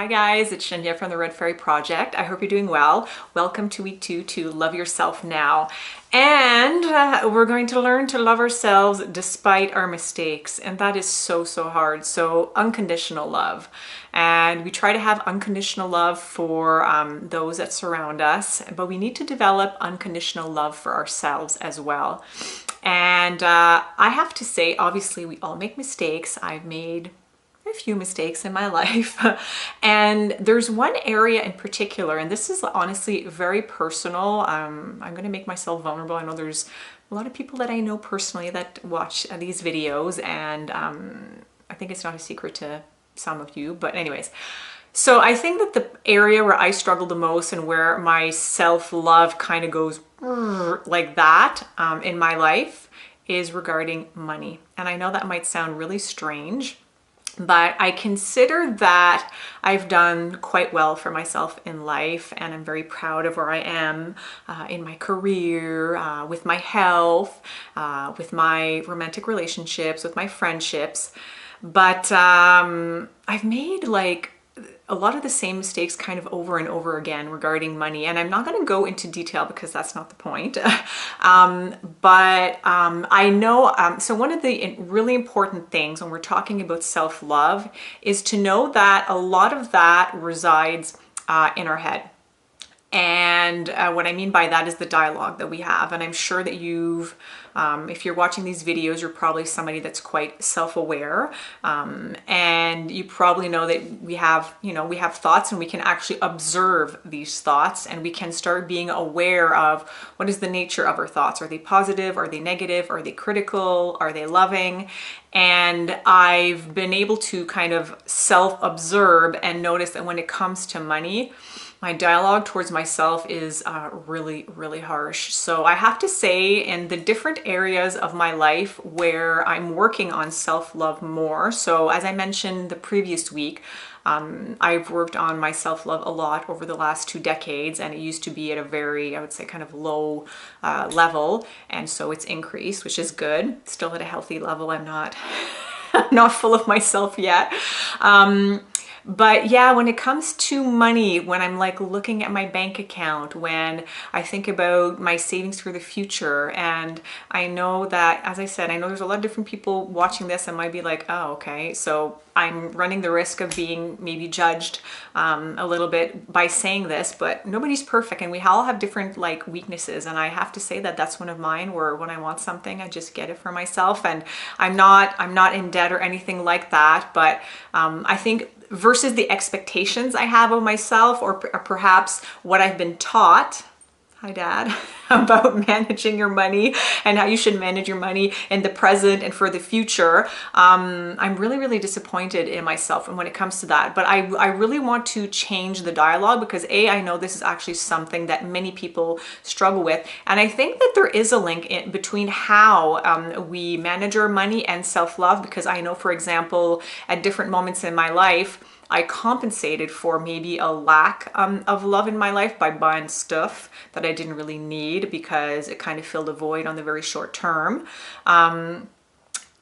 Hi guys, it's Shania from the Red Fairy Project. I hope you're doing well. Welcome to week 2 to Love Yourself Now. And we're going to learn to love ourselves despite our mistakes. And that is so hard. So unconditional love. And we try to have unconditional love for those that surround us, but we need to develop unconditional love for ourselves as well. And I have to say, obviously we all make mistakes. I've made a few mistakes in my life. And there's one area in particular, and this is honestly very personal. I'm going to make myself vulnerable. I know there's a lot of people that I know personally that watch these videos, and I think it's not a secret to some of you, but anyways. So I think that the area where I struggle the most and where my self-love kind of goes like that in my life is regarding money. And I know that might sound really strange, but I consider that I've done quite well for myself in life, and I'm very proud of where I am in my career, with my health, with my romantic relationships, with my friendships. But I've made like a lot of the same mistakes kind of over and over again regarding money. And I'm not going to go into detail because that's not the point. But I know, so one of the really important things when we're talking about self-love is to know that a lot of that resides in our head. And what I mean by that is the dialogue that we have. And I'm sure that you've, if you're watching these videos, you're probably somebody that's quite self-aware. And you probably know that we have, we have thoughts, and we can actually observe these thoughts, and we can start being aware of what is the nature of our thoughts. Are they positive? Are they negative? Are they critical? Are they loving? And I've been able to kind of self-observe and notice that when it comes to money, my dialogue towards myself is really harsh. So I have to say, in the different areas of my life where I'm working on self-love more, so as I mentioned the previous week, I've worked on my self-love a lot over the last 2 decades, and it used to be at a very, I would say, kind of low level, and so it's increased, which is good. Still at a healthy level. I'm not not full of myself yet. But yeah, when it comes to money, when I'm like looking at my bank account, when I think about my savings for the future, and I know that, as I said, I know there's a lot of different people watching this and might be like, oh, okay, so I'm running the risk of being maybe judged a little bit by saying this, but nobody's perfect, and we all have different like weaknesses. And I have to say that that's one of mine, where when I want something, I just get it for myself, and I'm not in debt or anything like that. But I think versus the expectations I have of myself, or perhaps what I've been taught, hi Dad, about managing your money and how you should manage your money in the present and for the future, I'm really disappointed in myself and when it comes to that. But I really want to change the dialogue, because I know this is actually something that many people struggle with. And I think that there is a link between how we manage our money and self-love, because I know, for example, at different moments in my life, I compensated for maybe a lack of love in my life by buying stuff that I didn't really need, because it kind of filled a void on the very short term. Or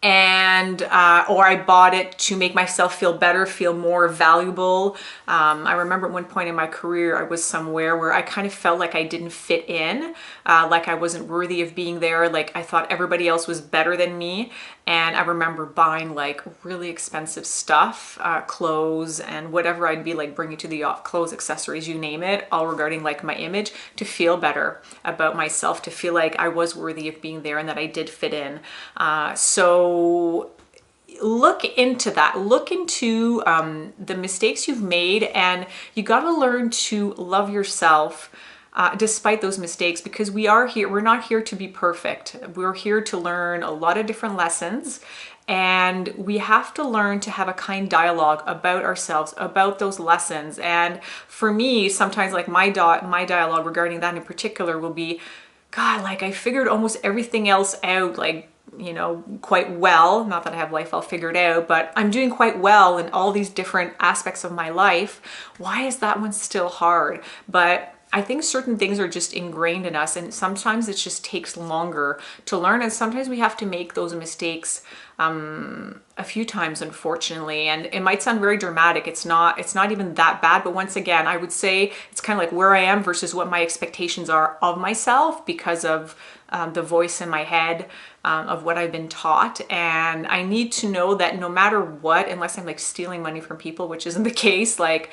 I bought it to make myself feel better, feel more valuable. I remember at one point in my career, I was somewhere where I kind of felt like I didn't fit in, like I wasn't worthy of being there, like I thought everybody else was better than me. And I remember buying like really expensive stuff, clothes and whatever I'd be like bringing to the clothes, accessories, you name it, all regarding like my image, to feel better about myself, to feel like I was worthy of being there and that I did fit in. So look into that. Look into the mistakes you've made, and you got to learn to love yourself despite those mistakes, because we're not here to be perfect. We're here to learn a lot of different lessons, and we have to learn to have a kind dialogue about ourselves, about those lessons. And for me, sometimes like my dialogue regarding that in particular will be, God, like I figured almost everything else out, like, quite well. Not that I have life all figured out, but I'm doing quite well in all these different aspects of my life. Why is that one still hard? But I think certain things are just ingrained in us, and sometimes it just takes longer to learn, and sometimes we have to make those mistakes a few times, unfortunately. And it might sound very dramatic. It's not even that bad, but once again, I would say it's kind of like where I am versus what my expectations are of myself because of the voice in my head, of what I've been taught. And I need to know that no matter what, unless I'm like stealing money from people, which isn't the case, like,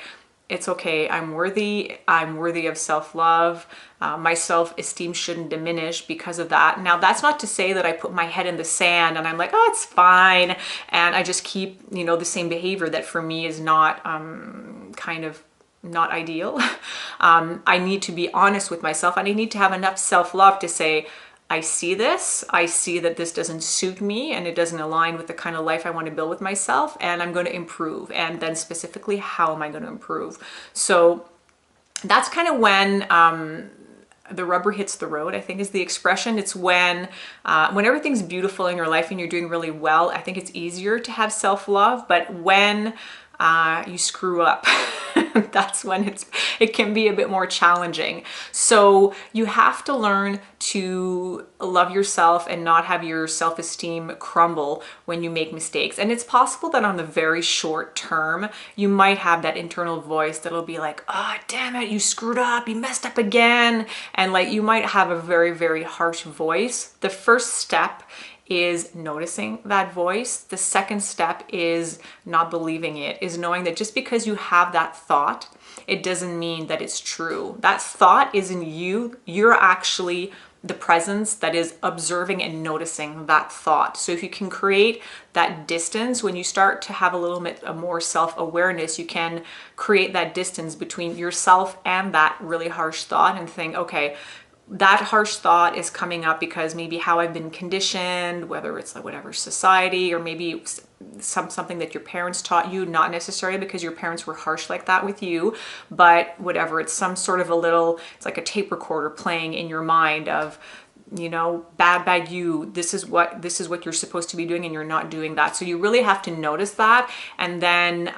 it's okay. I'm worthy. I'm worthy of self-love. My self-esteem shouldn't diminish because of that. Now, that's not to say that I put my head in the sand and I'm like, oh, it's fine. And I just keep, you know, the same behavior that for me is not kind of not ideal. I need to be honest with myself, and I need to have enough self-love to say, I see this, I see that this doesn't suit me and it doesn't align with the kind of life I want to build with myself, and I'm going to improve. And then specifically, how am I going to improve? So that's kind of when the rubber hits the road, I think is the expression. It's when everything's beautiful in your life and you're doing really well, I think it's easier to have self-love. But when you screw up, that's when it can be a bit more challenging. So you have to learn to love yourself and not have your self-esteem crumble when you make mistakes. And it's possible that on the very short term, you might have that internal voice that'll be like, oh, damn it, you screwed up, you messed up again. And like, you might have a very, very harsh voice. The first step is noticing that voice. The second step is not believing it, is knowing that just because you have that thought, it doesn't mean that it's true. That thought isn't you. You're actually the presence that is observing and noticing that thought. So if you can create that distance, when you start to have a little bit more self-awareness, you can create that distance between yourself and that really harsh thought and think, okay, that harsh thought is coming up because maybe how I've been conditioned, whether it's like whatever society, or maybe something that your parents taught you, not necessarily because your parents were harsh like that with you, but whatever, it's some sort of it's like a tape recorder playing in your mind of, you know, bad you, this is what you're supposed to be doing and you're not doing that. So you really have to notice that, and then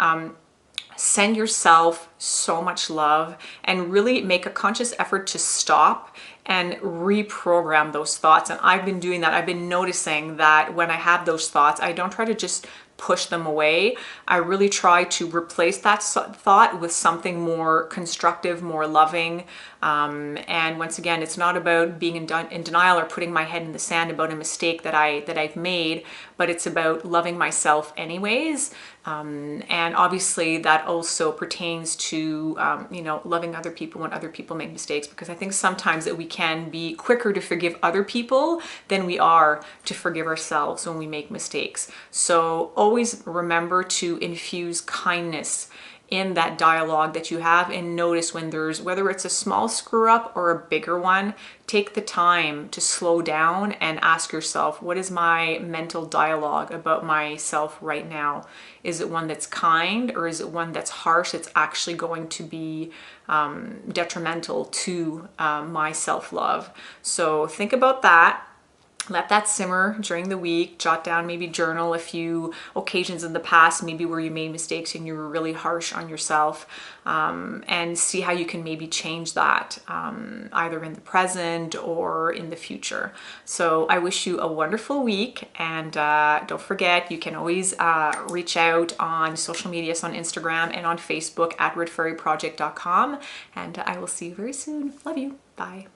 send yourself so much love and really make a conscious effort to stop and reprogram those thoughts. And I've been doing that. I've been noticing that when I have those thoughts, I don't try to just push them away. I really try to replace that thought with something more constructive, more loving. And once again, it's not about being in denial or putting my head in the sand about a mistake that I've made, but it's about loving myself anyways. And obviously that also pertains to, you know, loving other people when other people make mistakes, because I think sometimes that we can be quicker to forgive other people than we are to forgive ourselves when we make mistakes. So always remember to infuse kindness in that dialogue that you have, and notice when whether it's a small screw up or a bigger one, take the time to slow down and ask yourself, what is my mental dialogue about myself right now? Is it one that's kind, or is it one that's harsh, that's actually going to be detrimental to my self-love? So think about that. Let that simmer during the week. Jot down, maybe journal a few occasions in the past, maybe where you made mistakes and you were really harsh on yourself, and see how you can maybe change that, either in the present or in the future. So I wish you a wonderful week, and don't forget, you can always reach out on social media, so on Instagram and on Facebook at redfairyproject.com, and I will see you very soon. Love you. Bye.